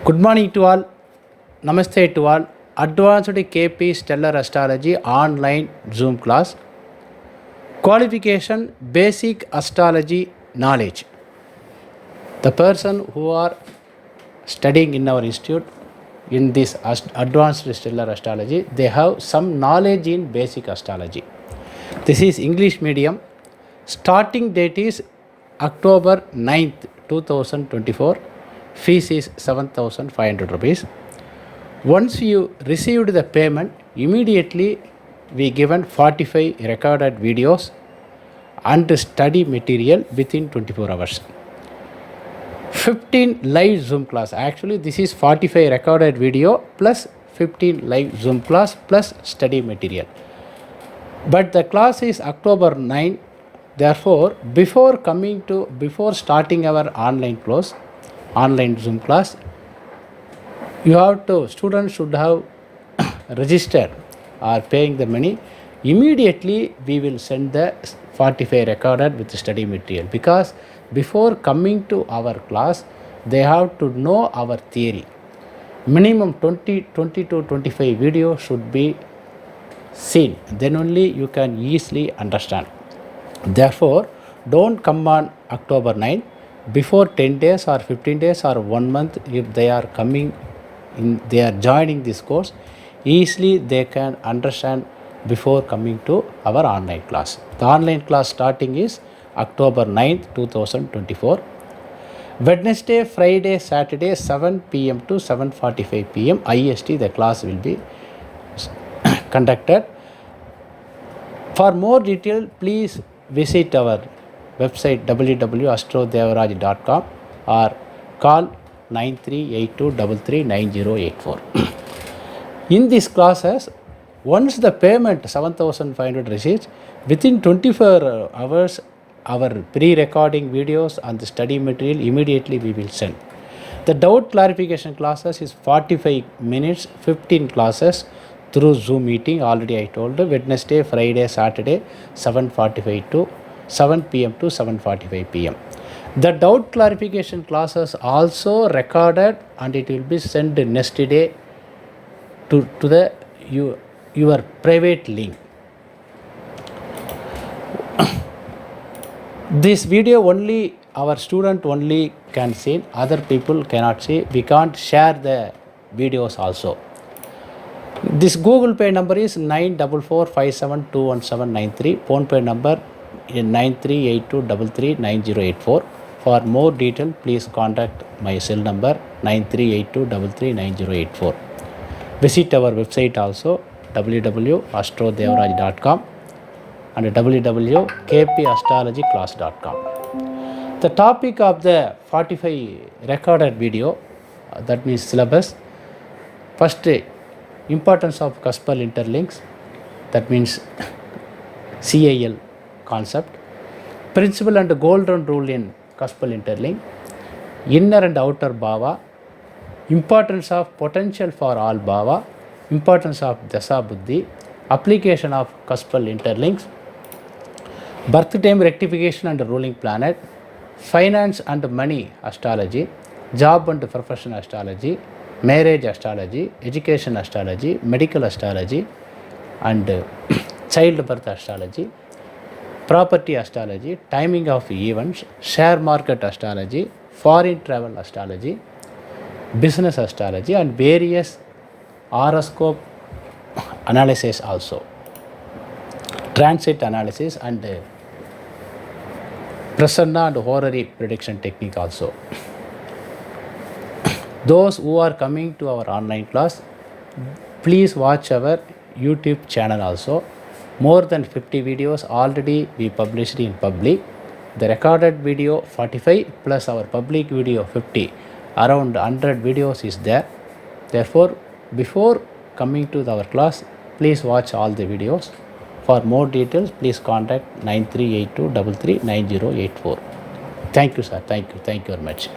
Good morning to all. Namaste to all. Advanced KP Stellar Astrology online Zoom class. Qualification Basic Astrology Knowledge. The person who are studying in our institute in this Advanced Stellar Astrology, they have some knowledge in Basic Astrology. This is English medium. Starting date is October 9th, 2024. Fees is 7,500 rupees. Once you received the payment, immediately we given 45 recorded videos and study material within 24 hours. 15 live Zoom class. Actually, this is 45 recorded video plus 15 live Zoom class plus study material. But the class is October 9. Therefore, before starting our online Zoom class, students should have registered or paying the money. Immediately we will send the 45 recorded with the study material, because before coming to our class they have to know our theory. Minimum 20 to 25 videos should be seen, then only you can easily understand. Therefore, don't come on October 9. Before 10 days or 15 days or 1 month, if they are joining this course, easily they can understand before coming to our online class. The online class starting is October 9th, 2024. Wednesday, Friday, Saturday, 7 p.m. to 7:45 p.m. IST, the class will be conducted. For more detail, please visit our website www.astrodevaraj.com or call 9382339084. In these classes, once the payment 7,500 received, within 24 hours our pre-recording videos and the study material immediately we will send. The doubt clarification classes is 45 minutes, 15 classes through Zoom meeting. Already I told you, Wednesday, Friday, Saturday, 7:45 to 7 p.m. to 7:45 p.m. The doubt clarification classes also recorded and it will be sent next day to your private link. This video only our student only can see, other people cannot see. We can't share the videos also. This Google Pay number is 94457211793. Phone Pay number is 9382339084. For more detail, please contact my cell number 9382339084. Visit our website also www.astrodevaraj.com and www.kpastrologyclass.com. The topic of the 45 recorded video, that means syllabus. First, importance of Cuspal Interlinks, that means CIL concept. Principle and golden rule in Cuspal Interlink. Inner and outer bhava. Importance of potential for all bhava. Importance of dasa buddhi. Application of Cuspal Interlinks. Birth time rectification and ruling planet. Finance and money astrology. Job and profession astrology. Marriage astrology, education astrology, medical astrology, and childbirth astrology, property astrology, timing of events, share market astrology, foreign travel astrology, business astrology, and various horoscope analysis also, transit analysis, and prasanna and horary prediction technique also. Those who are coming to our online class, please watch our YouTube channel also. More than 50 videos already we published in public. The recorded video 45 plus our public video 50. Around 100 videos is there. Therefore, before coming to our class, please watch all the videos. For more details, please contact 9382339084. Thank you, sir. Thank you very much.